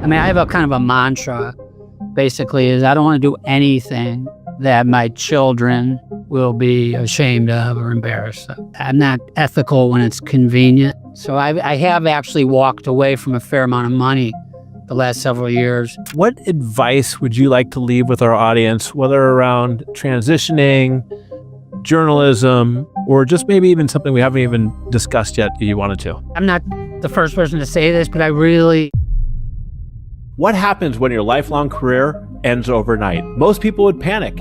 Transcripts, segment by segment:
I mean, I have a kind of a mantra, basically, is I don't want to do anything that my children will be ashamed of or embarrassed of. I'm not ethical when it's convenient. So I have actually walked away from a fair amount of money the last several years. What advice would you like to leave with our audience, whether around transitioning, journalism, or just maybe even something we haven't even discussed yet that you wanted to? I'm not the first person to say this, but What happens when your lifelong career ends overnight? Most people would panic.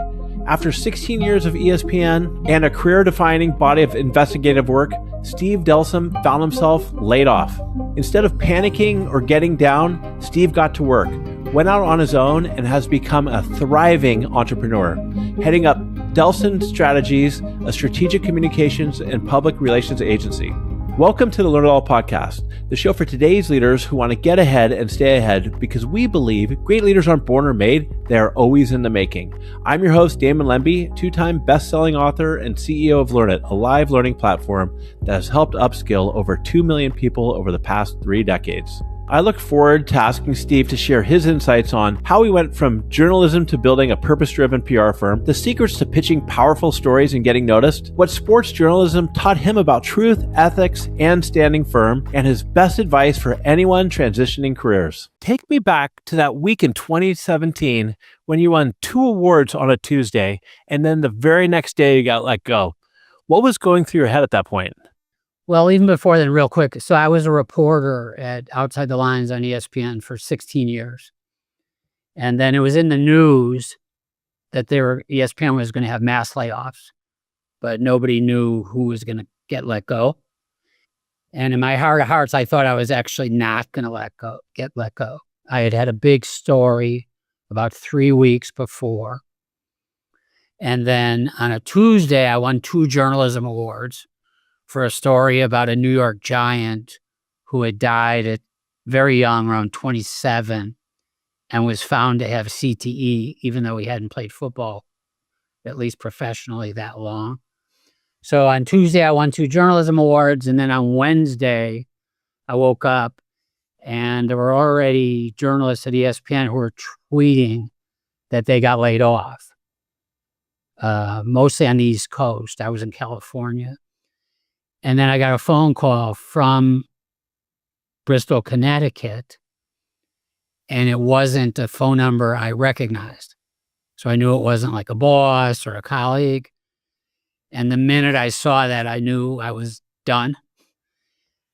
After 16 years of ESPN and a career-defining body of investigative work, Steve Delsohn found himself laid off. Instead of panicking or getting down, Steve got to work, went out on his own, and has become a thriving entrepreneur, heading up Delsohn Strategies, a strategic communications and public relations agency. Welcome to the Learn It All podcast, the show for today's leaders who want to get ahead and stay ahead, because we believe great leaders aren't born or made, they are always in the making. I'm your host, Damon Lemby, two-time best-selling author and CEO of Learn It, a live learning platform that has helped upskill over 2 million people over the past 3 decades. I look forward to asking Steve to share his insights on how he went from journalism to building a purpose-driven PR firm, the secrets to pitching powerful stories and getting noticed, what sports journalism taught him about truth, ethics, and standing firm, and his best advice for anyone transitioning careers. Take me back to that week in 2017 when you won 2 awards on a Tuesday, and then the very next day you got let go. What was going through your head at that point? Well, even before then, real quick. So I was a reporter at Outside the Lines on ESPN for 16 years. And then it was in the news that ESPN was going to have mass layoffs, but nobody knew who was going to get let go. And in my heart of hearts, I thought I was actually not going to get let go. I had had a big story about 3 weeks before. And then on a Tuesday, I won 2 journalism awards for a story about a New York Giant who had died at very young, around 27, and was found to have CTE, even though he hadn't played football, at least professionally, that long. So on Tuesday, I won 2 journalism awards, and then on Wednesday, I woke up, and there were already journalists at ESPN who were tweeting that they got laid off, mostly on the East Coast. I was in California. And then I got a phone call from Bristol, Connecticut, and it wasn't a phone number I recognized. So I knew it wasn't like a boss or a colleague. And the minute I saw that, I knew I was done.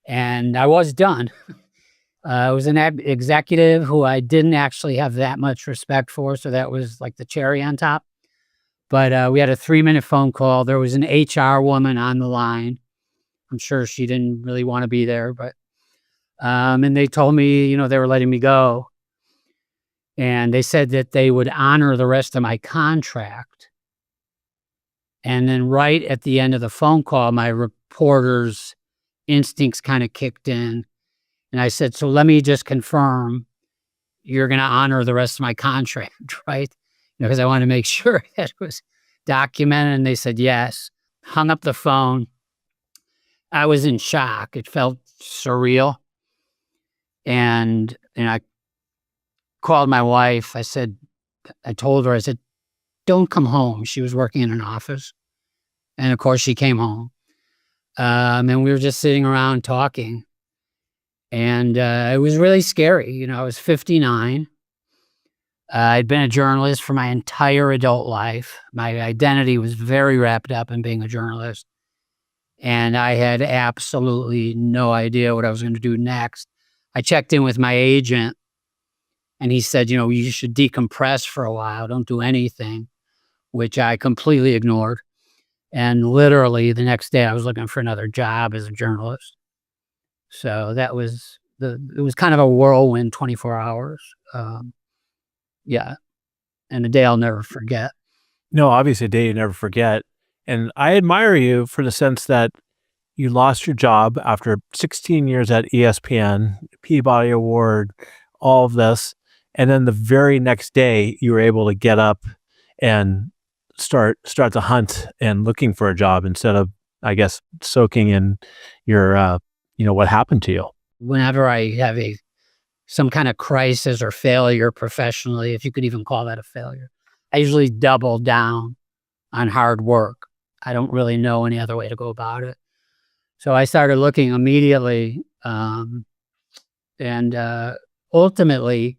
And I was done. It was an executive who I didn't actually have that much respect for, so that was like the cherry on top. But we had a 3-minute phone call. There was an HR woman on the line. I'm sure she didn't really want to be there, but, and they told me, they were letting me go. And they said that they would honor the rest of my contract. And then right at the end of the phone call, my reporter's instincts kind of kicked in. And I said, so let me just confirm you're going to honor the rest of my contract, right? Because I wanted to make sure that it was documented. And they said, yes. Hung up the phone. I was in shock. It felt surreal. And I called my wife. I told her, don't come home. She was working in an office. And of course she came home. And we were just sitting around talking. And it was really scary. I was 59. I'd been a journalist for my entire adult life. My identity was very wrapped up in being a journalist. And I had absolutely no idea what I was going to do next. I checked in with my agent, and he said, you should decompress for a while. Don't do anything, which I completely ignored. And literally the next day, I was looking for another job as a journalist. So it was kind of a whirlwind 24 hours. Yeah. And a day I'll never forget. No, obviously a day you never forget. And I admire you for the sense that you lost your job after 16 years at ESPN, Peabody Award, all of this. And then the very next day, you were able to get up and start the hunt and looking for a job instead of, I guess, soaking in your, what happened to you. Whenever I have a some kind of crisis or failure professionally, if you could even call that a failure, I usually double down on hard work. I don't really know any other way to go about it. So I started looking immediately, and ultimately,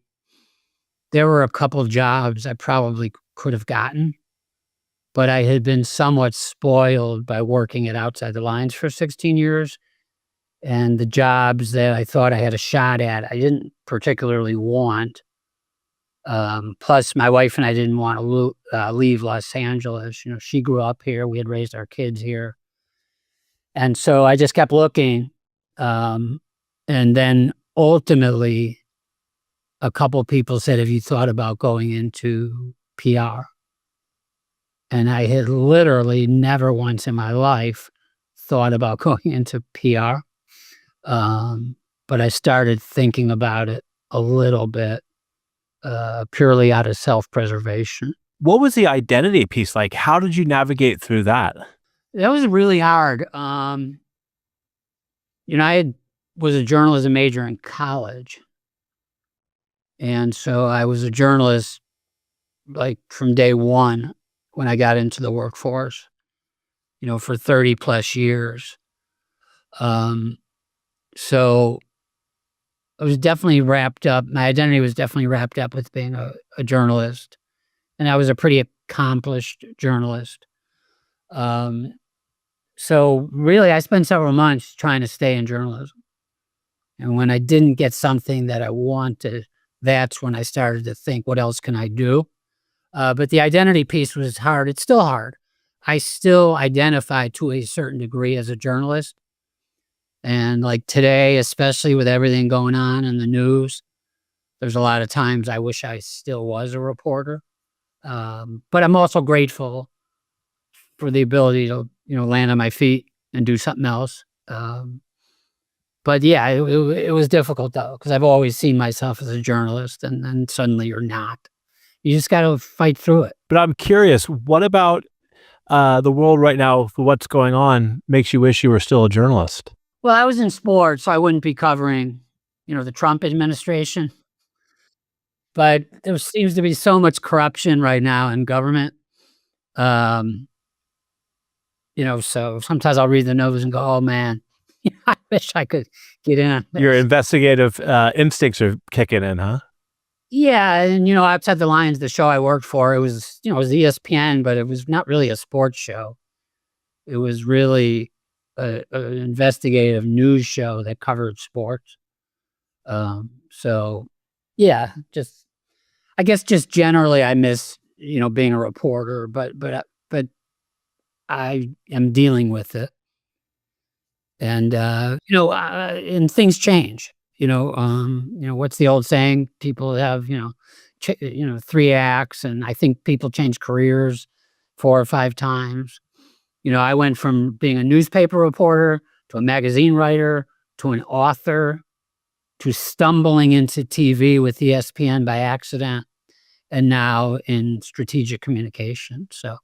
there were a couple of jobs I probably could have gotten, but I had been somewhat spoiled by working at Outside the Lines for 16 years. And the jobs that I thought I had a shot at, I didn't particularly want. Plus, my wife and I didn't want to leave Los Angeles. She grew up here. We had raised our kids here. And so I just kept looking. And then ultimately, a couple of people said, have you thought about going into PR? And I had literally never once in my life thought about going into PR. But I started thinking about it a little bit, purely out of self-preservation. What was the identity piece like? How did you navigate through that? That was really hard. I was a journalism major in college. And so I was a journalist like from day one when I got into the workforce, for 30 plus years. So I was definitely wrapped up. My identity was definitely wrapped up with being a journalist. And I was a pretty accomplished journalist. So really, I spent several months trying to stay in journalism. And when I didn't get something that I wanted, that's when I started to think, what else can I do? But the identity piece was hard. It's still hard. I still identify to a certain degree as a journalist. And like today, especially with everything going on in the news, there's a lot of times I wish I still was a reporter. But I'm also grateful for the ability to, land on my feet and do something else. But yeah, it was difficult though, because I've always seen myself as a journalist, and then suddenly you're not. You just got to fight through it. But I'm curious, what about the world right now, what's going on, makes you wish you were still a journalist? Well, I was in sports, so I wouldn't be covering, the Trump administration. But there seems to be so much corruption right now in government. So sometimes I'll read the news and go, oh man, I wish I could get in on this. Your investigative instincts are kicking in, huh? Yeah, and Outside the Lines, the show I worked for, it was ESPN, but it was not really a sports show. It was really an investigative news show that covered sports. So yeah, I guess just generally I miss being a reporter, but I am dealing with it, and and things change. What's the old saying? People have, 3 acts, and I think people change careers 4 or 5 times. I went from being a newspaper reporter to a magazine writer to an author to stumbling into TV with ESPN by accident, and now in strategic communication. So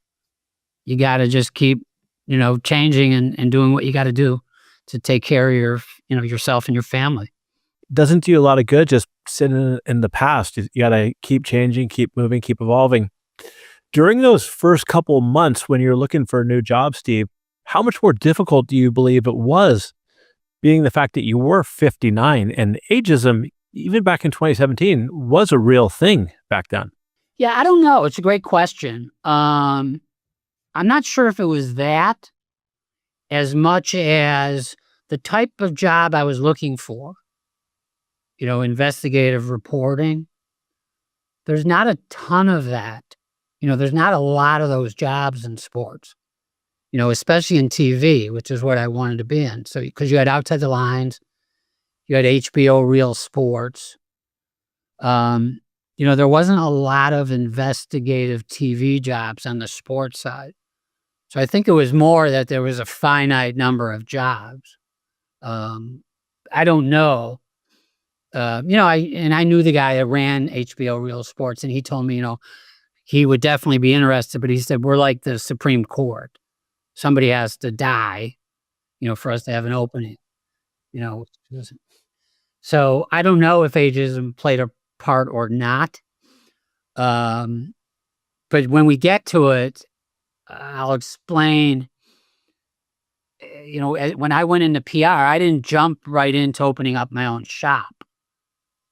you got to just keep, changing and doing what you got to do to take care of yourself and your family. Doesn't do a lot of good just sitting in the past. You got to keep changing, keep moving, keep evolving. During those first couple months when you're looking for a new job, Steve, how much more difficult do you believe it was, being the fact that you were 59 and ageism, even back in 2017, was a real thing back then? Yeah, I don't know. It's a great question. I'm not sure if it was that as much as the type of job I was looking for. Investigative reporting. There's not a ton of that. There's not a lot of those jobs in sports, especially in TV, which is what I wanted to be in. So, because you had Outside the Lines, you had HBO Real Sports. There wasn't a lot of investigative TV jobs on the sports side. So I think it was more that there was a finite number of jobs. I don't know. I knew the guy that ran HBO Real Sports, and he told me, he would definitely be interested, but he said, we're like the Supreme Court. Somebody has to die, for us to have an opening, So I don't know if ageism played a part or not. But when we get to it, I'll explain. When I went into PR, I didn't jump right into opening up my own shop.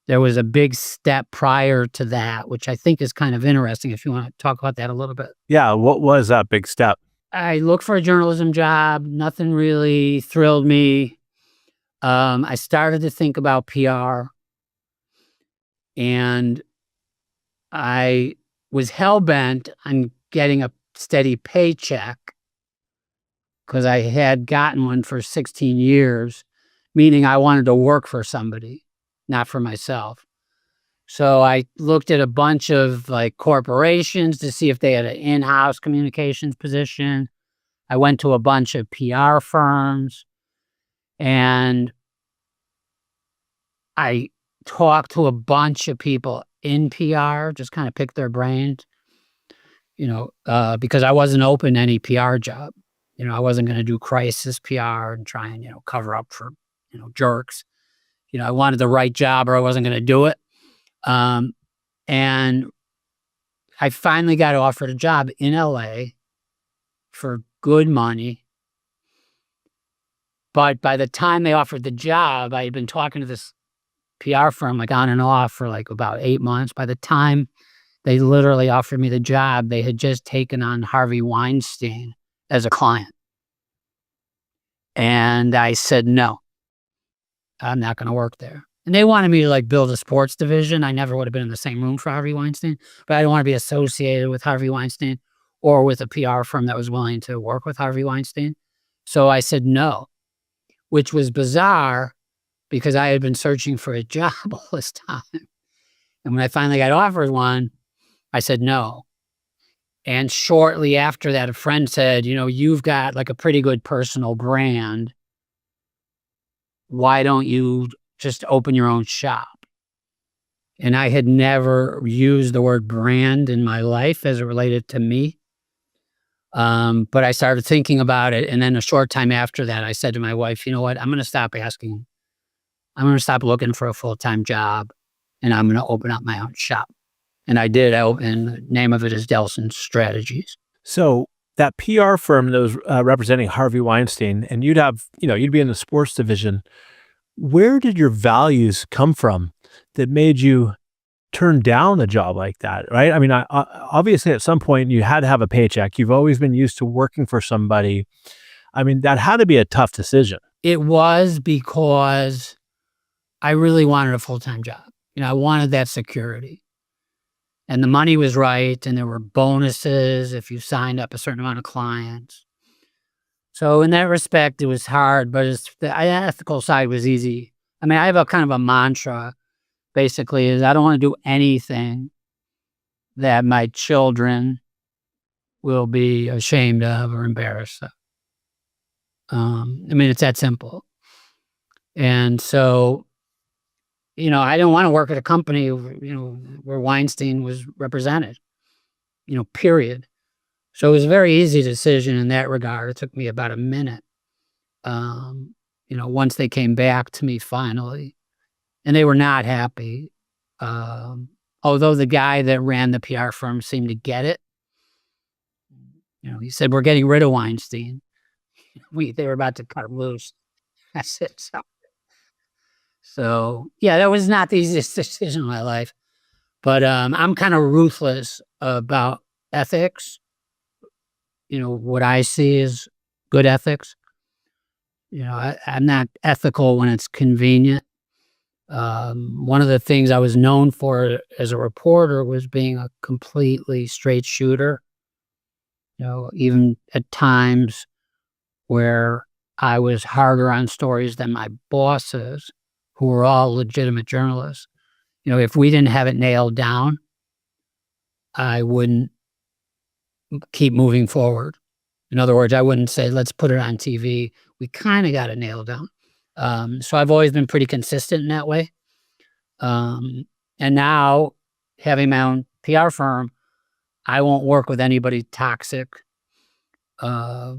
There was a big step prior to that, which I think is kind of interesting if you want to talk about that a little bit. Yeah. What was that big step? I looked for a journalism job. Nothing really thrilled me. I started to think about PR, and I was hell-bent on getting a steady paycheck because I had gotten one for 16 years, meaning I wanted to work for somebody, not for myself. So I looked at a bunch of corporations to see if they had an in-house communications position. I went to a bunch of PR firms, and I talked to a bunch of people in PR, just kind of picked their brains, because I wasn't open to any PR job. I wasn't going to do crisis PR and try and, cover up for, jerks. I wanted the right job or I wasn't going to do it. And I finally got offered a job in LA for good money. But by the time they offered the job, I had been talking to this PR firm on and off for about 8 months. By the time they literally offered me the job, they had just taken on Harvey Weinstein as a client. And I said, no, I'm not going to work there. And they wanted me to build a sports division. I never would have been in the same room for Harvey Weinstein, but I don't want to be associated with Harvey Weinstein or with a PR firm that was willing to work with Harvey Weinstein. So I said no, which was bizarre because I had been searching for a job all this time. And when I finally got offered one, I said no. And shortly after that, a friend said, you've got a pretty good personal brand. Why don't you just open your own shop? And I had never used the word brand in my life as it related to me. But I started thinking about it. And then a short time after that, I said to my wife, you know what? I'm going to stop asking. I'm going to stop looking for a full-time job, and I'm going to open up my own shop. And I did. And the name of it is Delsohn Strategies. So that PR firm that was representing Harvey Weinstein, and you'd be in the sports division. Where did your values come from that made you turn down a job like that, right? I mean, obviously at some point you had to have a paycheck. You've always been used to working for somebody. I mean, that had to be a tough decision. It was because I really wanted a full-time job. I wanted that security. And the money was right, and there were bonuses if you signed up a certain amount of clients. So in that respect, it was hard, but the ethical side was easy. I mean, I have a kind of a mantra, basically, is I don't want to do anything that my children will be ashamed of or embarrassed of. I mean, it's that simple. And so, I didn't want to work at a company, where Weinstein was represented, period. So it was a very easy decision in that regard. It took me about a minute, once they came back to me finally, and they were not happy. Although the guy that ran the PR firm seemed to get it. He said, we're getting rid of Weinstein. They were about to cut him loose. That's it. So yeah, that was not the easiest decision in my life, but I'm kind of ruthless about ethics. What I see is good ethics. I'm not ethical when it's convenient. One of the things I was known for as a reporter was being a completely straight shooter. Even at times where I was harder on stories than my bosses, who were all legitimate journalists. If we didn't have it nailed down, I wouldn't keep moving forward. In other words, I wouldn't say, let's put it on TV. We kind of got it nailed down. So I've always been pretty consistent in that way. And now, having my own PR firm, I won't work with anybody toxic. I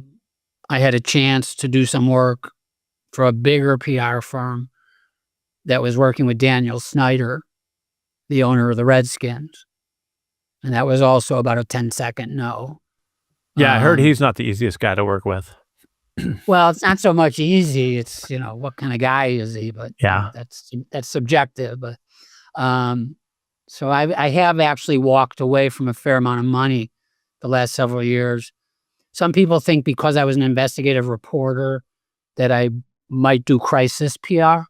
had a chance to do some work for a bigger PR firm that was working with Daniel Snyder, the owner of the Redskins. And that was also about a 10-second no. Yeah, I heard he's not the easiest guy to work with. Well, it's not so much easy. It's, what kind of guy is he? But Yeah. That's subjective. But so I have actually walked away from a fair amount of money the last several years. Some people think because I was an investigative reporter that I might do crisis PR,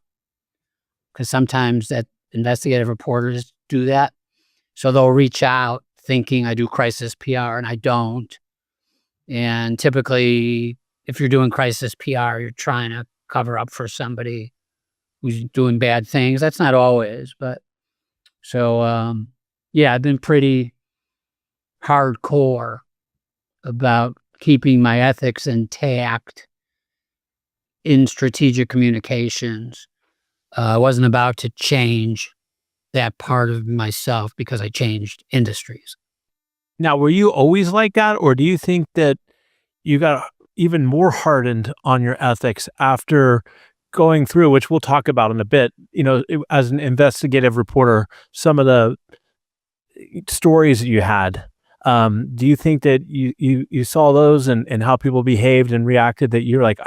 because sometimes that investigative reporters do that. So they'll reach out thinking I do crisis PR, and I don't. And typically, if you're doing crisis PR, you're trying to cover up for somebody who's doing bad things. That's not always, but so, I've been pretty hardcore about keeping my ethics intact in strategic communications. I wasn't about to change that part of myself because I changed industries. Now, were you always like that, or do you think that you got even more hardened on your ethics after going through, which we'll talk about in a bit, as an investigative reporter, some of the stories that you had, do you think that you saw those and how people behaved and reacted, that you're like,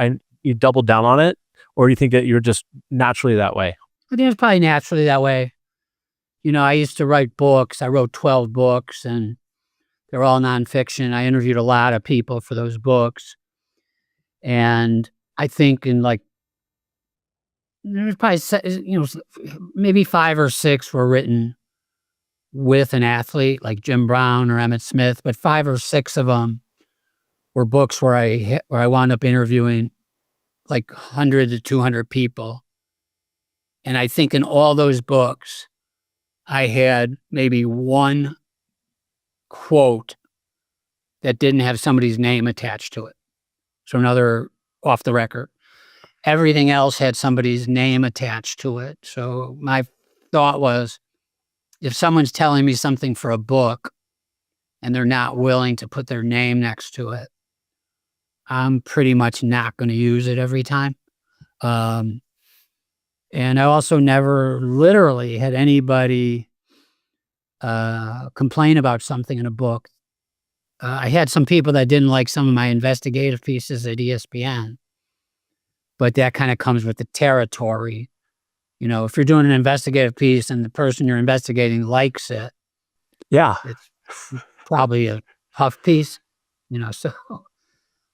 you doubled down on it? Or do you think that you're just naturally that way? I think it's probably naturally that way. I used to write books. I wrote 12 books, and they're all nonfiction. I interviewed a lot of people for those books. And I think there's probably, maybe 5 or 6 were written with an athlete like Jim Brown or Emmitt Smith, but 5 or 6 of them were books where I wound up interviewing like 100 to 200 people. And I think in all those books, I had maybe one quote that didn't have somebody's name attached to it. So another off the record. Everything else had somebody's name attached to it. So my thought was, if someone's telling me something for a book and they're not willing to put their name next to it, I'm pretty much not going to use it every time. And I also never literally had anybody complain about something in a book. I had some people that didn't like some of my investigative pieces at ESPN, but that kind of comes with the territory. If you're doing an investigative piece and the person you're investigating likes it, yeah, it's probably a tough piece, so,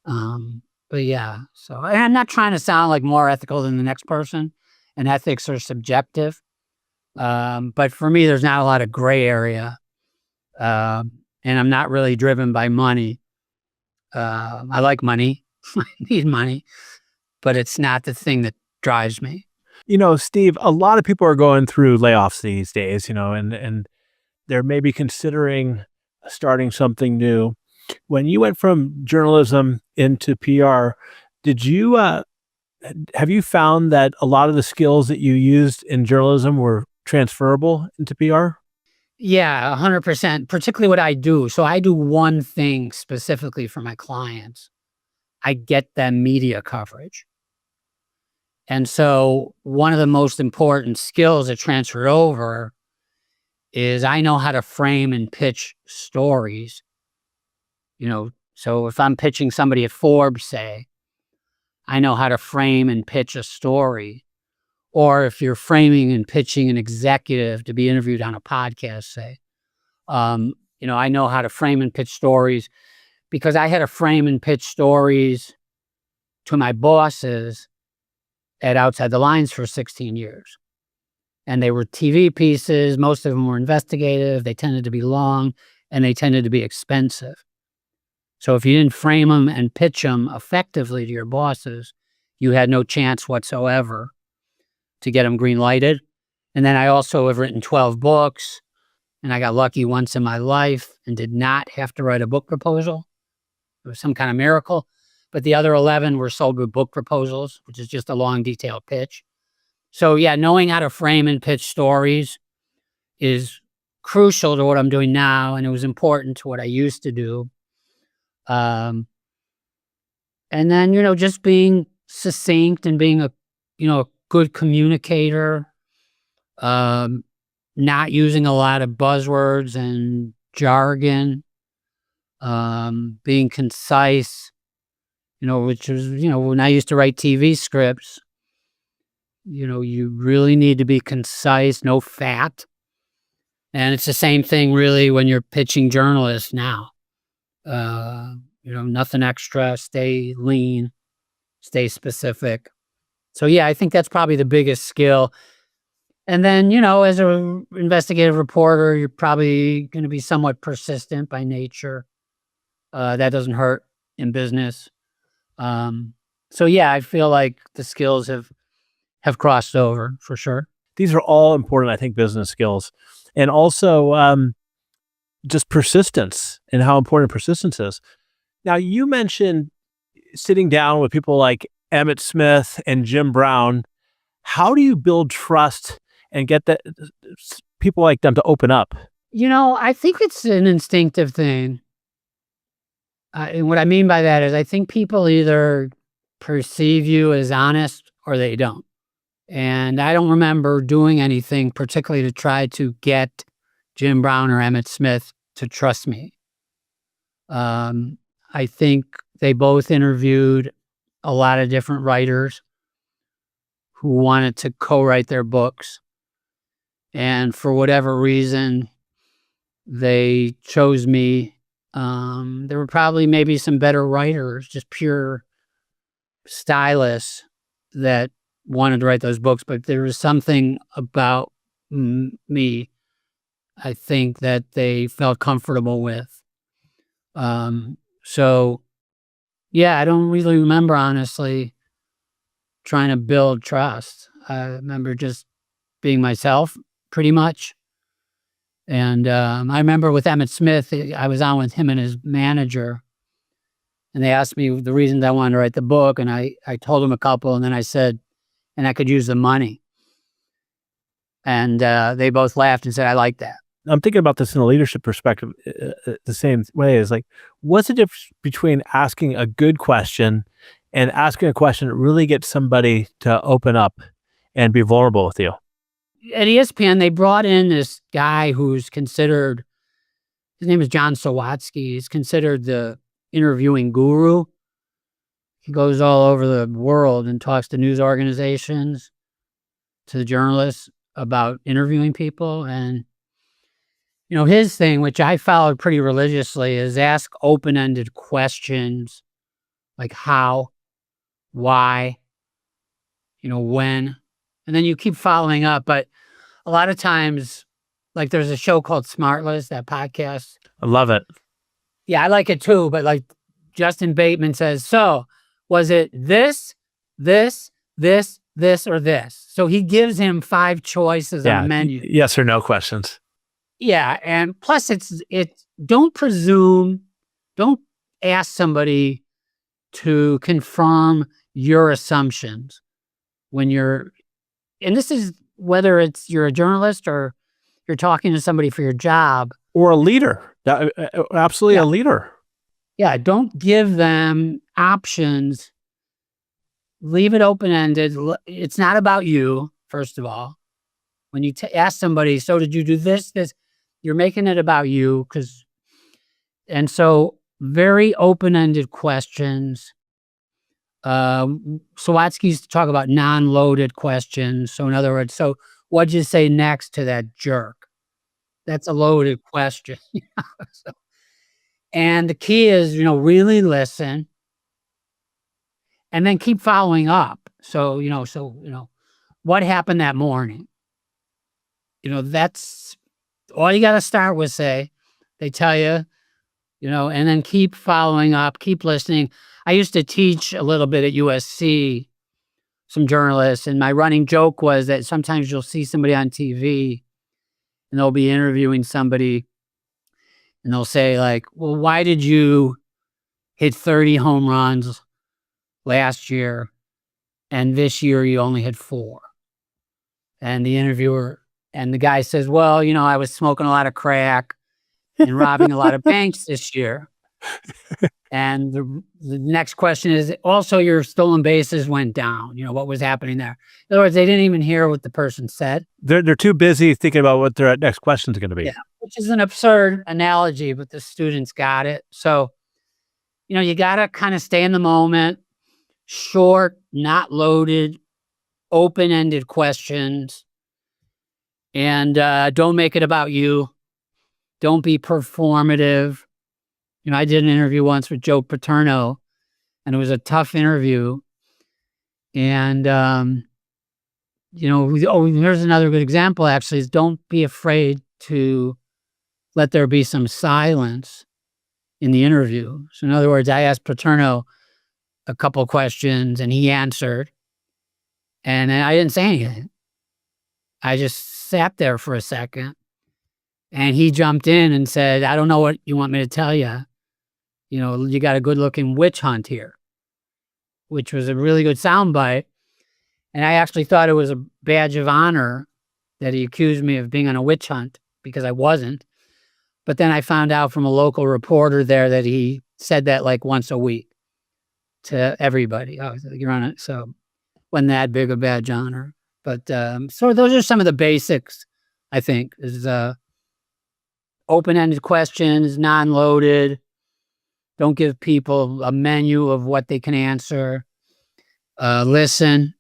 but yeah, so I'm not trying to sound like more ethical than the next person, and ethics are subjective. But for me, there's not a lot of gray area. And I'm not really driven by money. I like money. I need money, but it's not the thing that drives me. Steve, a lot of people are going through layoffs these days, and they're maybe considering starting something new. When you went from journalism into PR, have you found that a lot of the skills that you used in journalism were transferable into PR? Yeah, 100%, particularly what I do. So I do one thing specifically for my clients. I get them media coverage. And so one of the most important skills that transfer over is I know how to frame and pitch stories. So if I'm pitching somebody at Forbes, say, I know how to frame and pitch a story. Or if you're framing and pitching an executive to be interviewed on a podcast, say, I know how to frame and pitch stories because I had to frame and pitch stories to my bosses at Outside the Lines for 16 years. And they were TV pieces. Most of them were investigative. They tended to be long, and they tended to be expensive. So if you didn't frame them and pitch them effectively to your bosses, you had no chance whatsoever to get them green lighted. And then I also have written 12 books, and I got lucky once in my life and did not have to write a book proposal. It was some kind of miracle. But the other 11 were sold with book proposals, which is just a long, detailed pitch. So yeah, knowing how to frame and pitch stories is crucial to what I'm doing now, and it was important to what I used to do. And then, just being succinct and being a good communicator. not using a lot of buzzwords and jargon, being concise, which is, when I used to write TV scripts, you really need to be concise, no fat. And it's the same thing really when you're pitching journalists now. Nothing extra, stay lean, stay specific. So yeah, I think that's probably the biggest skill. And then, as an investigative reporter, you're probably going to be somewhat persistent by nature. That doesn't hurt in business. So yeah, I feel like the skills have crossed over for sure. These are all important, I think, business skills. And also just persistence and how important persistence is. Now, you mentioned sitting down with people like Emmitt Smith and Jim Brown. How do you build trust and get people like them to open up? I think it's an instinctive thing. And what I mean by that is I think people either perceive you as honest or they don't. And I don't remember doing anything particularly to try to get Jim Brown or Emmitt Smith to trust me. I think they both interviewed a lot of different writers who wanted to co-write their books. And for whatever reason, they chose me. There were probably maybe some better writers, just pure stylists that wanted to write those books, but there was something about me, I think, that they felt comfortable with. So yeah, I don't really remember, honestly, trying to build trust. I remember just being myself pretty much. And I remember with Emmitt Smith, I was on with him and his manager, and they asked me the reasons I wanted to write the book, and I told them a couple, and then I said, and I could use the money. And they both laughed and said, I like that. I'm thinking about this in a leadership perspective the same way. Is like, what's the difference between asking a good question and asking a question that really gets somebody to open up and be vulnerable with you? At ESPN, they brought in this guy who's considered, his name is John Sawatsky. He's considered the interviewing guru. He goes all over the world and talks to news organizations, to the journalists about interviewing people. And, his thing, which I followed pretty religiously, is ask open-ended questions like how, why, when, and then you keep following up. But a lot of times, like there's a show called Smartless, that podcast. I love it. Yeah, I like it too. But like Justin Bateman says, so was it this, or this? So he gives him 5 choices on a menu. Yes or no questions. Yeah. And plus don't presume, don't ask somebody to confirm your assumptions when and this is whether you're a journalist or you're talking to somebody for your job. Or a leader. Absolutely a leader. Yeah, don't give them options. Leave it open-ended. It's not about you, first of all. When you ask somebody, so did you do this? You're making it about you. And so very open-ended questions. Sawatsky used to talk about non-loaded questions. So in other words, so what'd you say next to that jerk? That's a loaded question. And the key is, really listen and then keep following up. So, what happened that morning? That's all you got to start with, they tell you, and then keep following up, keep listening. I used to teach a little bit at USC, some journalists, and my running joke was that sometimes you'll see somebody on TV and they'll be interviewing somebody and they'll say like, well, why did you hit 30 home runs last year and this year you only hit 4? And the guy says, well, I was smoking a lot of crack and robbing a lot of banks this year. And the next question is also your stolen bases went down. What was happening there? In other words, they didn't even hear what the person said. They're too busy thinking about what their next question is going to be. Yeah, which is an absurd analogy, but the students got it. So, you got to kind of stay in the moment, short, not loaded, open-ended questions, and don't make it about you. Don't be performative. I did an interview once with Joe Paterno, and it was a tough interview. And, here's another good example, actually, is don't be afraid to let there be some silence in the interview. So in other words, I asked Paterno a couple questions, and he answered, and I didn't say anything. I just sat there for a second, and he jumped in and said, I don't know what you want me to tell you. You got a good-looking witch hunt here, which was a really good soundbite. And I actually thought it was a badge of honor that he accused me of being on a witch hunt, because I wasn't. But then I found out from a local reporter there that he said that like once a week to everybody. Oh, you're on it. So wasn't that big a badge of honor. But so those are some of the basics, I think, is open-ended questions, non-loaded. Don't give people a menu of what they can answer. Listen,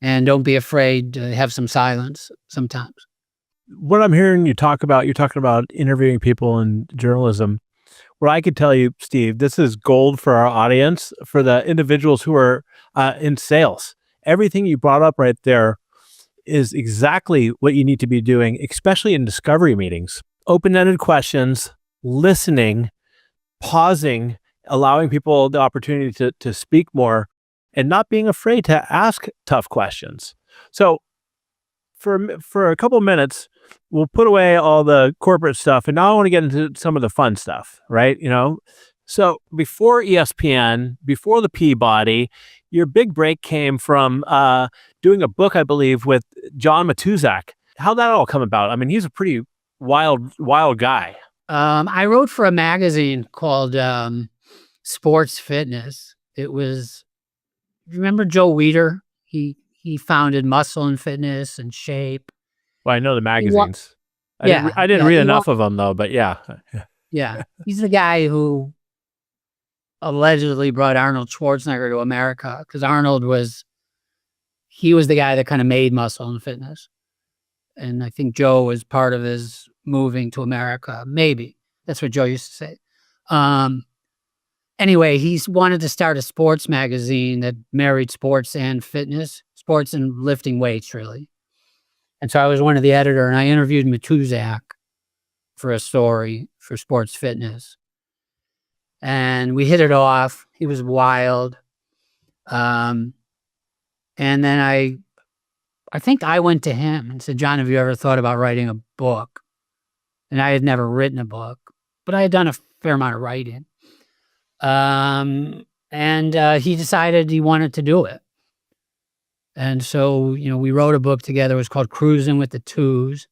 and don't be afraid to have some silence sometimes. What I'm hearing you talk about, you're talking about interviewing people in journalism. What I could tell you, Steve, this is gold for our audience, for the individuals who are in sales. Everything you brought up right there is exactly what you need to be doing, especially in discovery meetings. Open-ended questions, listening, pausing, allowing people the opportunity to speak more, and not being afraid to ask tough questions. So for a couple of minutes, we'll put away all the corporate stuff, and now I want to get into some of the fun stuff, right? So before ESPN, before the Peabody, your big break came from doing a book, I believe, with John Matuszak. How'd that all come about? I mean, he's a pretty wild guy. I wrote for a magazine called Sports Fitness. It was, remember Joe Weider? He founded Muscle and Fitness and Shape. Well, I know the magazines. Yeah, I didn't read enough of them though, but yeah. Yeah. He's the guy who allegedly brought Arnold Schwarzenegger to America, because Arnold was the guy that kind of made Muscle and Fitness. And I think Joe was part of his moving to America. Maybe. That's what Joe used to say. Anyway, he wanted to start a sports magazine that married sports and fitness, sports and lifting weights, really. And so I was one of the editor, and I interviewed Matuszak for a story for Sports Fitness. And we hit it off. He was wild. And then I think I went to him and said, John, have you ever thought about writing a book? And I had never written a book, but I had done a fair amount of writing. And he decided he wanted to do it. And so, we wrote a book together. It was called Cruising with the Twos,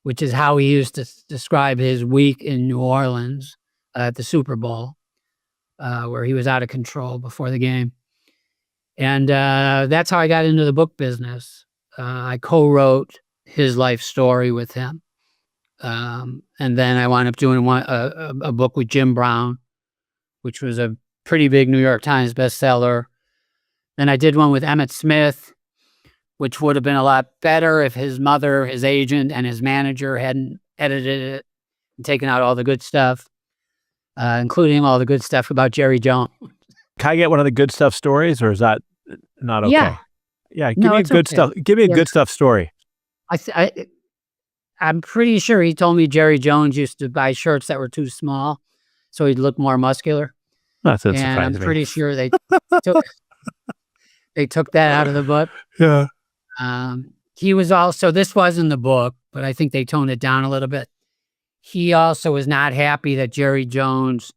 which is how he used to describe his week in New Orleans at the Super Bowl, where he was out of control before the game. And that's how I got into the book business. I co-wrote his life story with him. And then I wound up doing a book with Jim Brown, which was a pretty big New York Times bestseller. Then I did one with Emmitt Smith, which would have been a lot better if his mother, his agent, and his manager hadn't edited it and taken out all the good stuff, including all the good stuff about Jerry Jones. Can I get one of the good stuff stories, or is that not okay? Yeah. Give me a good stuff. Give me a good stuff story. I'm pretty sure he told me Jerry Jones used to buy shirts that were too small, so he'd look more muscular. That's and I'm pretty sure they took that out of the book. Yeah. He was also, this was in the book, but I think they toned it down a little bit. He also was not happy that Jerry Jones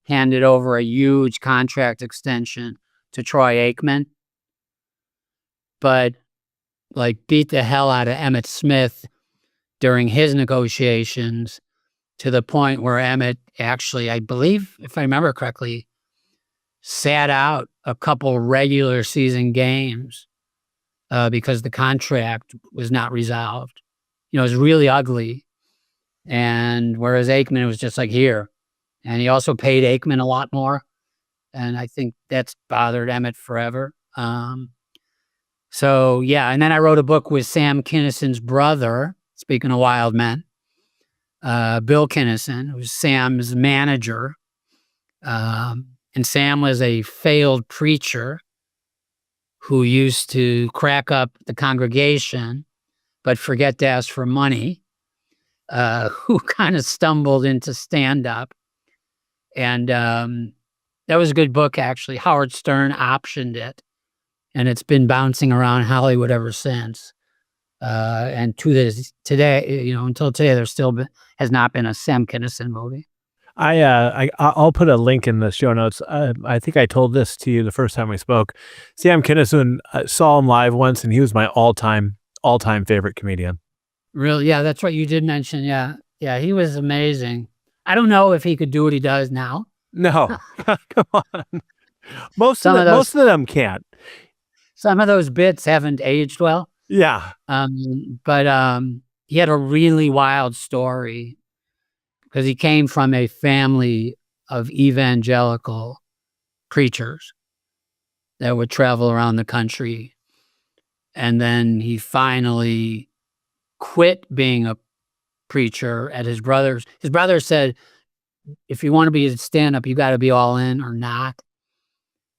handed over a huge contract extension to Troy Aikman, but beat the hell out of Emmitt Smith during his negotiations to the point where Emmitt actually, I believe, if I remember correctly, sat out a couple regular season games because the contract was not resolved. It was really ugly. And whereas Aikman was just like, here. And he also paid Aikman a lot more. And I think that's bothered Emmitt forever. So, yeah. And then I wrote a book with Sam Kinison's brother, speaking of wild men, Bill Kinison, who was Sam's manager. And Sam was a failed preacher who used to crack up the congregation, but forget to ask for money, who kind of stumbled into stand-up. And that was a good book, actually. Howard Stern optioned it, and it's been bouncing around Hollywood ever since. And to this today, until today, there still has not been a Sam Kinison movie. I'll put a link in the show notes. I think I told this to you the first time we spoke. Sam Kinison, saw him live once, and he was my all-time favorite comedian. Really? Yeah, that's what you did mention. Yeah. Yeah, he was amazing. I don't know if he could do what he does now. No, come on. Most of them can't. Some of those bits haven't aged well. Yeah. But he had a really wild story because he came from a family of evangelical preachers that would travel around the country. And then he finally quit being a preacher at his brother's. His brother said, if you want to be a stand-up, you got to be all in or not.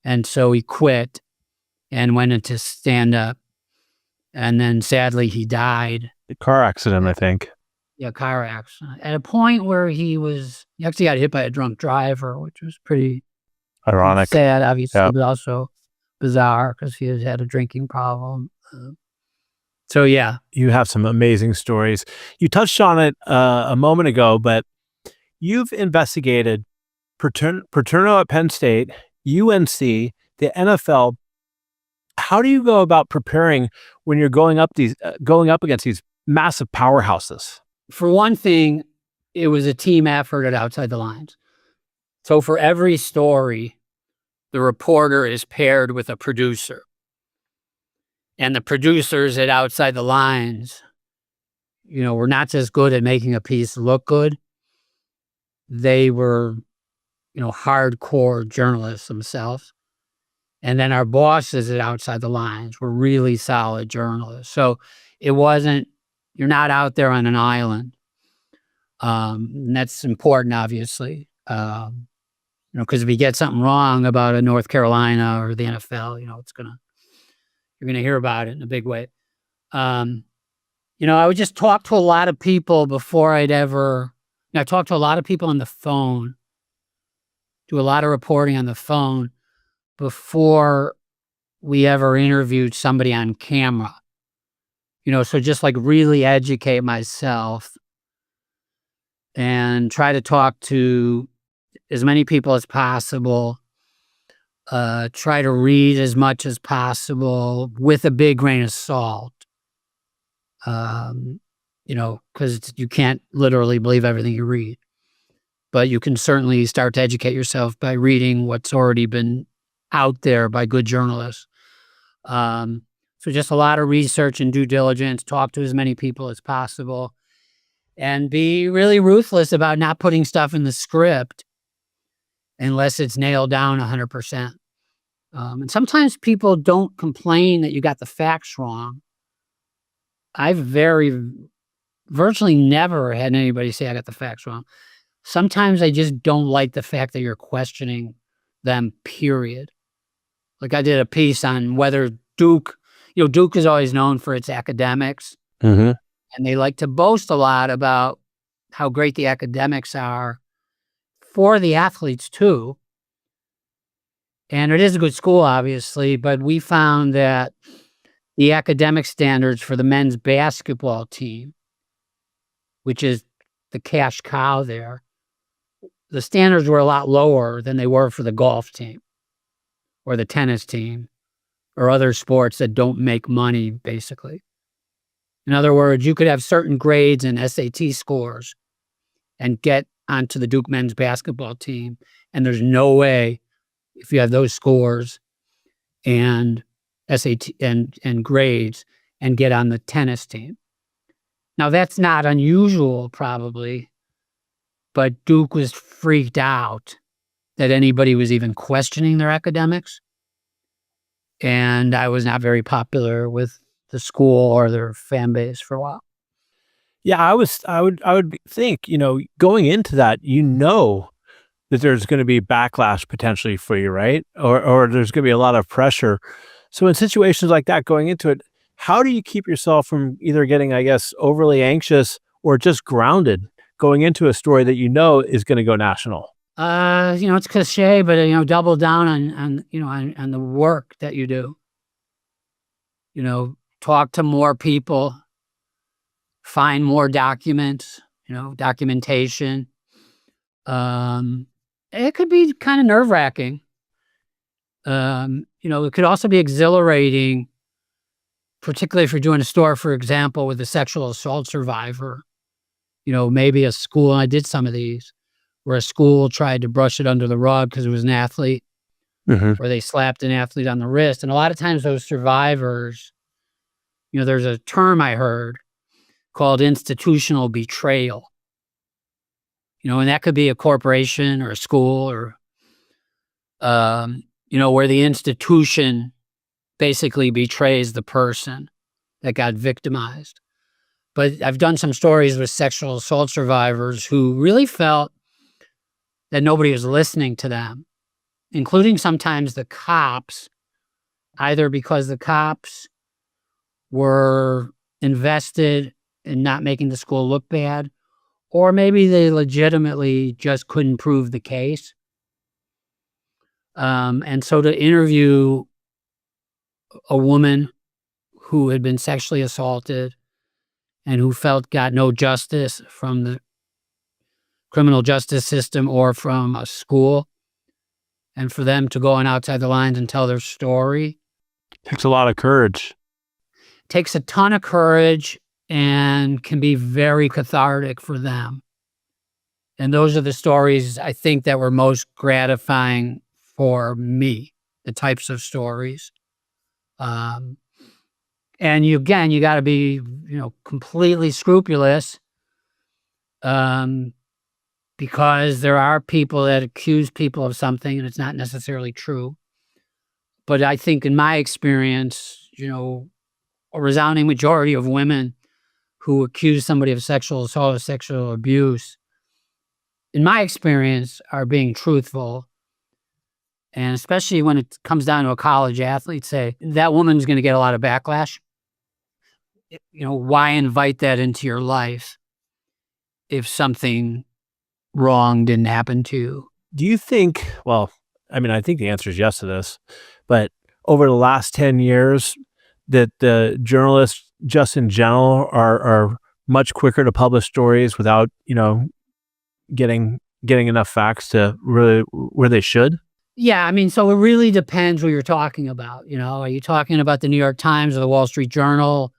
And so he quit and went into stand-up. And then sadly, he died. A car accident, I think. Yeah, car accident. At a point where he actually got hit by a drunk driver, which was pretty ironic, sad, obviously, but also bizarre because he has had a drinking problem. So, yeah. You have some amazing stories. You touched on it a moment ago, but you've investigated Paterno at Penn State, UNC, the NFL. How do you go about preparing when you're going up against these massive powerhouses? For one thing, it was a team effort at Outside the Lines. So for every story, the reporter is paired with a producer. And the producers at Outside the Lines, were not just good at making a piece look good. They were, hardcore journalists themselves. And then our bosses at Outside the Lines were really solid journalists. So it wasn't, you're not out there on an island. And that's important, obviously. Because if you get something wrong about a North Carolina or the NFL, you're gonna hear about it in a big way. I would just talk to a lot of people before I talked to a lot of people on the phone, do a lot of reporting on the phone before we ever interviewed somebody on camera. So just like really educate myself and try to talk to as many people as possible. Try to read as much as possible with a big grain of salt. Because you can't literally believe everything you read. But you can certainly start to educate yourself by reading what's already been out there by good journalists. So just a lot of research and due diligence, talk to as many people as possible, and be really ruthless about not putting stuff in the script unless it's nailed down 100%. And sometimes people don't complain that you got the facts wrong. I've virtually never had anybody say I got the facts wrong. Sometimes I just don't like the fact that you're questioning them, period. Like I did a piece on whether Duke is always known for its academics. Mm-hmm. And they like to boast a lot about how great the academics are for the athletes too. And it is a good school, obviously, but we found that the academic standards for the men's basketball team, which is the cash cow there, the standards were a lot lower than they were for the golf team or the tennis team or other sports that don't make money, basically. In other words, you could have certain grades and SAT scores and get onto the Duke men's basketball team. And there's no way, if you have those scores and SAT and grades, and get on the tennis team. Now, that's not unusual, probably, but Duke was freaked out that anybody was even questioning their academics. And I was not very popular with the school or their fan base for a while. Yeah, I would think, going into that, that there's going to be backlash potentially for you, right? Or there's going to be a lot of pressure. So in situations like that, going into it, how do you keep yourself from either getting, I guess, overly anxious or just grounded going into a story that is going to go national? It's cliche, but double down on the work that you do. Talk to more people, find more documents, documentation. It could be kind of nerve-wracking. It could also be exhilarating, particularly if you're doing a story, for example, with a sexual assault survivor. Maybe a school, and I did some of these, where a school tried to brush it under the rug because it was an athlete, where they slapped an athlete on the wrist. And a lot of times those survivors, there's a term I heard called institutional betrayal. And that could be a corporation or a school or, where the institution basically betrays the person that got victimized. But I've done some stories with sexual assault survivors who really felt that nobody was listening to them, including sometimes the cops, either because the cops were invested in not making the school look bad, or maybe they legitimately just couldn't prove the case. And so to interview a woman who had been sexually assaulted and who got no justice from the criminal justice system or from a school, and for them to go on outside the lines and tell their story. Takes a lot of courage. Takes a ton of courage and can be very cathartic for them. And those are the stories I think that were most gratifying for me, the types of stories. And you got to be, completely scrupulous, because there are people that accuse people of something and it's not necessarily true. But I think in my experience, a resounding majority of women who accuse somebody of sexual assault or sexual abuse, in my experience, are being truthful. And especially when it comes down to a college athlete, say, that woman's going to get a lot of backlash. Why invite that into your life if something wrong didn't happen to you? Do you think, I think the answer is yes to this, but over the last 10 years, that the journalists just in general are much quicker to publish stories without, getting enough facts to really where they should? Yeah, so it really depends what you're talking about. Are you talking about the New York Times or the Wall Street Journal,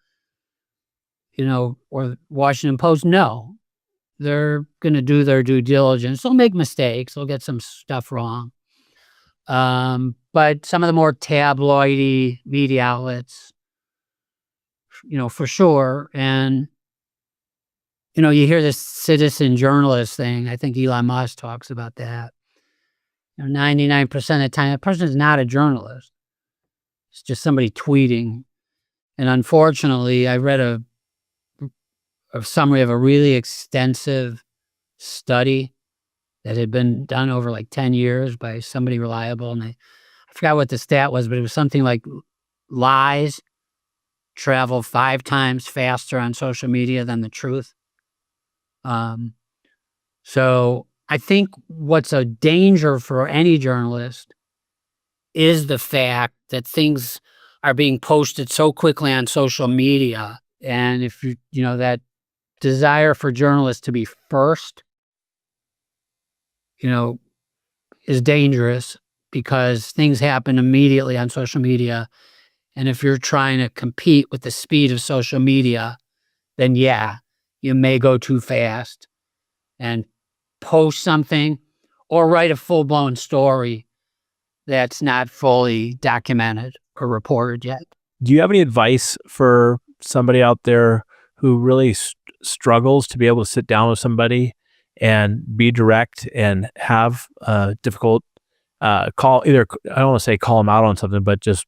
or the Washington Post? No. They're going to do their due diligence. They'll make mistakes. They'll get some stuff wrong. But some of the more tabloidy media outlets, for sure. And, you hear this citizen journalist thing. I think Elon Musk talks about that. 99% of the time, that person is not a journalist. It's just somebody tweeting. And unfortunately, I read a summary of a really extensive study that had been done over like 10 years by somebody reliable. And I forgot what the stat was, but it was something like lies travel 5 times faster on social media than the truth. So I think what's a danger for any journalist is the fact that things are being posted so quickly on social media. And if that desire for journalists to be first, is dangerous, because things happen immediately on social media. And if you're trying to compete with the speed of social media, then you may go too fast. and post something or write a full-blown story that's not fully documented or reported yet. Do you have any advice for somebody out there who really struggles to be able to sit down with somebody and be direct and have a difficult call? Either, I don't want to say call them out on something, but just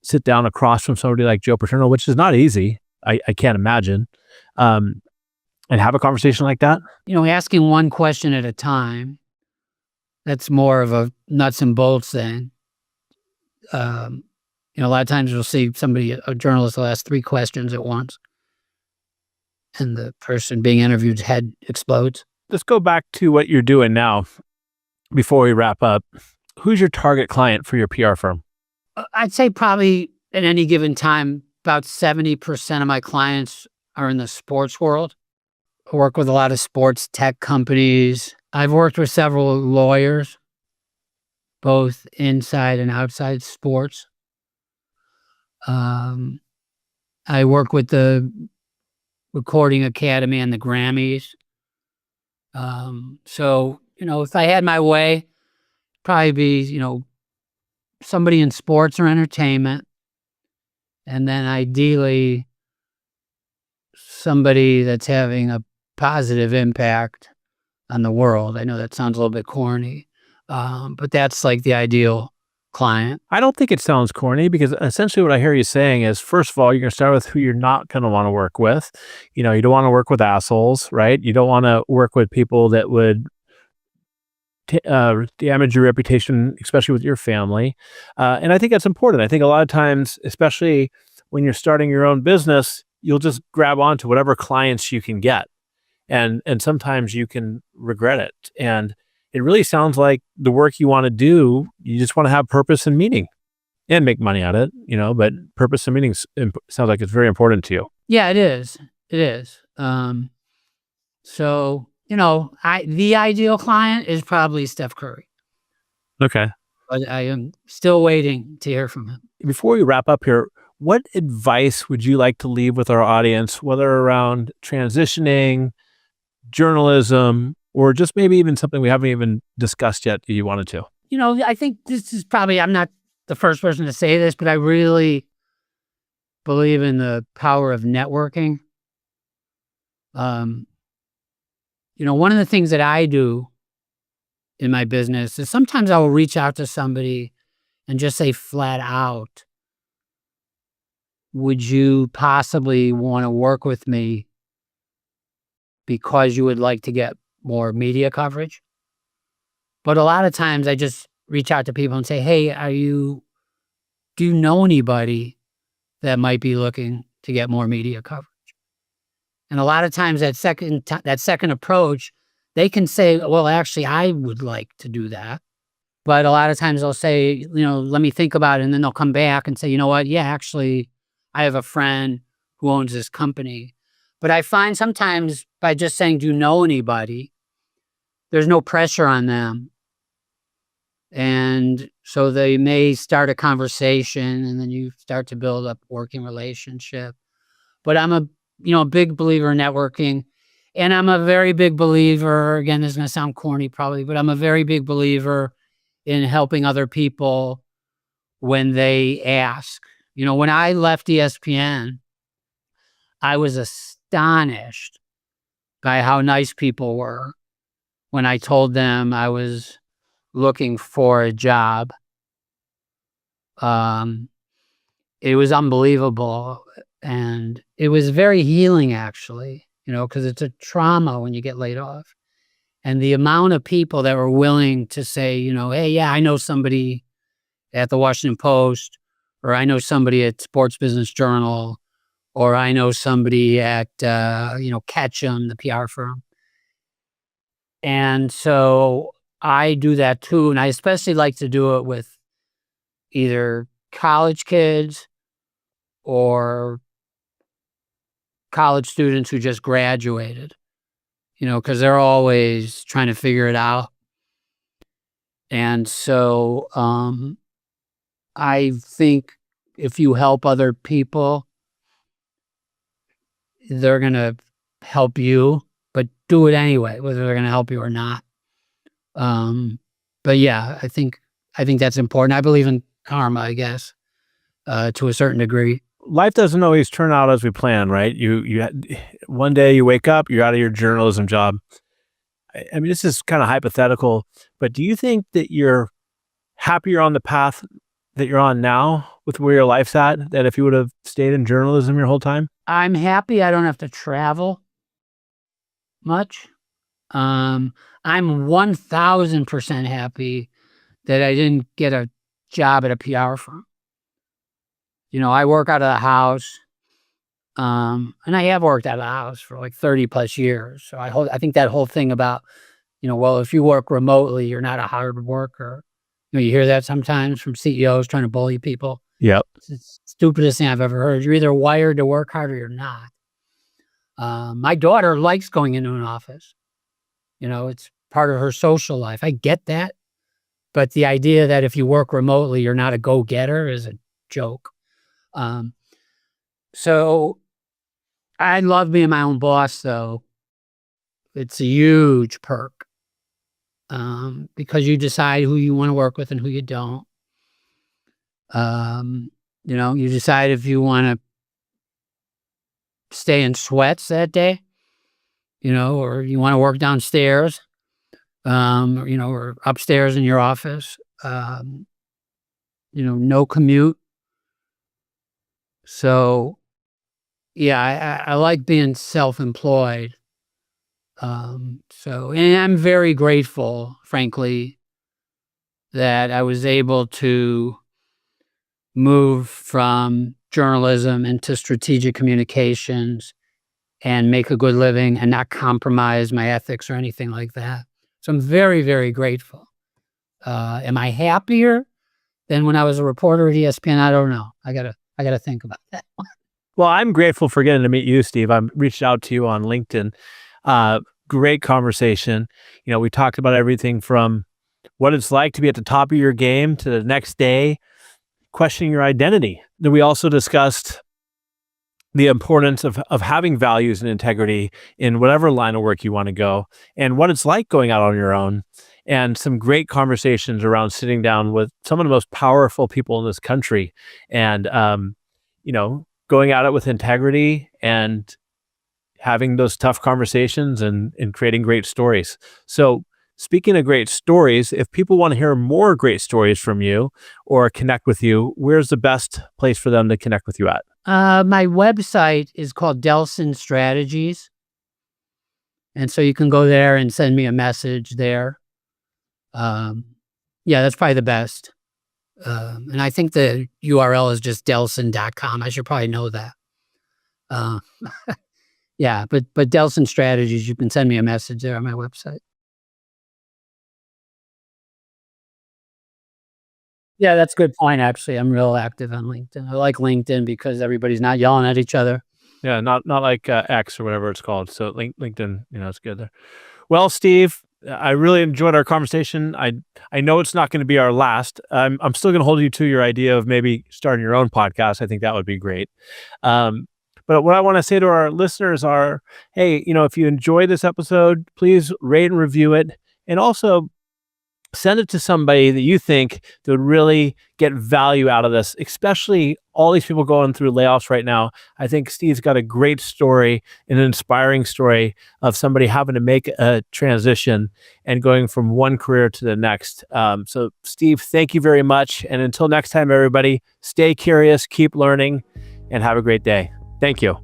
sit down across from somebody like Joe Paterno, which is not easy. I can't imagine. And have a conversation like that? Asking one question at a time, that's more of a nuts and bolts thing. A lot of times you'll see a journalist will ask 3 questions at once, and the person being interviewed's head explodes. Let's go back to what you're doing now before we wrap up. Who's your target client for your PR firm? I'd say probably at any given time, about 70% of my clients are in the sports world. I work with a lot of sports tech companies. I've worked with several lawyers, both inside and outside sports. I work with the Recording Academy and the Grammys. So, if I had my way, probably be, somebody in sports or entertainment. And then ideally, somebody that's having a positive impact on the world. I know that sounds a little bit corny, but that's like the ideal client. I don't think it sounds corny, because essentially what I hear you saying is, first of all, you're going to start with who you're not going to want to work with. You don't want to work with assholes, right? You don't want to work with people that would damage your reputation, especially with your family. And I think that's important. I think a lot of times, especially when you're starting your own business, you'll just grab onto whatever clients you can get. And sometimes you can regret it. And it really sounds like the work you want to do, you just want to have purpose and meaning and make money at it, but purpose and meaning sounds like it's very important to you. Yeah, it is. It is. So, the ideal client is probably Steph Curry. Okay. But I am still waiting to hear from him. Before we wrap up here, what advice would you like to leave with our audience, whether around transitioning, journalism, or just maybe even something we haven't even discussed yet that you wanted to? I think this is probably, I'm not the first person to say this, but I really believe in the power of networking. One of the things that I do in my business is sometimes I will reach out to somebody and just say flat out, would you possibly want to work with me because you would like to get more media coverage? But a lot of times I just reach out to people and say, hey, do you know anybody that might be looking to get more media coverage? And a lot of times that second approach, they can say, well, actually, I would like to do that. But a lot of times they'll say, let me think about it. And then they'll come back and say, you know what? Yeah, actually, I have a friend who owns this company. But I find sometimes by just saying, do you know anybody? There's no pressure on them. And so they may start a conversation, and then you start to build up a working relationship. But I'm a big believer in networking. And I'm a very big believer, again, this is going to sound corny probably, but I'm a very big believer in helping other people when they ask. When I left ESPN, I was astonished by how nice people were when I told them I was looking for a job. It was unbelievable. And it was very healing, actually, because it's a trauma when you get laid off. And the amount of people that were willing to say, hey, yeah, I know somebody at the Washington Post, or I know somebody at Sports Business Journal, or I know somebody at, Ketchum, the PR firm. And so I do that too. And I especially like to do it with either college kids or college students who just graduated, because they're always trying to figure it out. And so I think if you help other people, they're going to help you. But do it anyway, whether they're going to help you or not. But yeah, I think that's important. I believe in karma, I guess, to a certain degree. Life doesn't always turn out as we plan, right? One day you wake up, you're out of your journalism job. I mean, this is kind of hypothetical, but do you think that you're happier on the path that you're on now with where your life's at, that if you would have stayed in journalism your whole time? I'm happy I don't have to travel much. I'm 1000% happy that I didn't get a job at a PR firm. I work out of the house, and I have worked out of the house for like 30 plus years. So I think that whole thing about, well, if you work remotely, you're not a hard worker. You hear that sometimes from CEOs trying to bully people. Yep. It's the stupidest thing I've ever heard. You're either wired to work hard or you're not. My daughter likes going into an office. It's part of her social life. I get that. But the idea that if you work remotely, you're not a go-getter is a joke. So I love being my own boss, though. It's a huge perk. Because you decide who you want to work with and who you don't. You decide if you want to stay in sweats that day, or you want to work downstairs, or upstairs in your office, no commute. So, yeah, I like being self-employed. And I'm very grateful, frankly, that I was able to move from journalism into strategic communications and make a good living and not compromise my ethics or anything like that. So I'm very, very grateful. Am I happier than when I was a reporter at ESPN? I don't know. I gotta think about that one. Well, I'm grateful for getting to meet you, Steve. I reached out to you on LinkedIn. Great conversation. We talked about everything from what it's like to be at the top of your game to the next day questioning your identity. Then we also discussed the importance of having values and integrity in whatever line of work you want to go, and what it's like going out on your own, and some great conversations around sitting down with some of the most powerful people in this country, and going at it with integrity and having those tough conversations and creating great stories. So speaking of great stories, if people want to hear more great stories from you or connect with you, where's the best place for them to connect with you at? My website is called Delsohn Strategies. And so you can go there and send me a message there. Yeah, that's probably the best. And I think the URL is just delsohn.com. I should probably know that. Yeah, but Delsohn Strategies, you can send me a message there on my website. Yeah, that's a good point, actually. I'm real active on LinkedIn. I like LinkedIn because everybody's not yelling at each other. Yeah, not like X or whatever it's called. So LinkedIn, it's good there. Well, Steve, I really enjoyed our conversation. I know it's not going to be our last. I'm still going to hold you to your idea of maybe starting your own podcast. I think that would be great. But what I want to say to our listeners are, hey, if you enjoy this episode, please rate and review it. And also send it to somebody that you think that would really get value out of this, especially all these people going through layoffs right now. I think Steve's got a great story, an inspiring story of somebody having to make a transition and going from one career to the next. So Steve, thank you very much. And until next time, everybody, stay curious, keep learning, and have a great day. Thank you.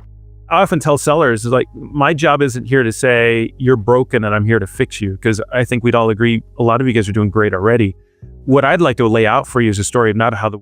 I often tell sellers, like, my job isn't here to say you're broken and I'm here to fix you, because I think we'd all agree a lot of you guys are doing great already. What I'd like to lay out for you is a story of not how the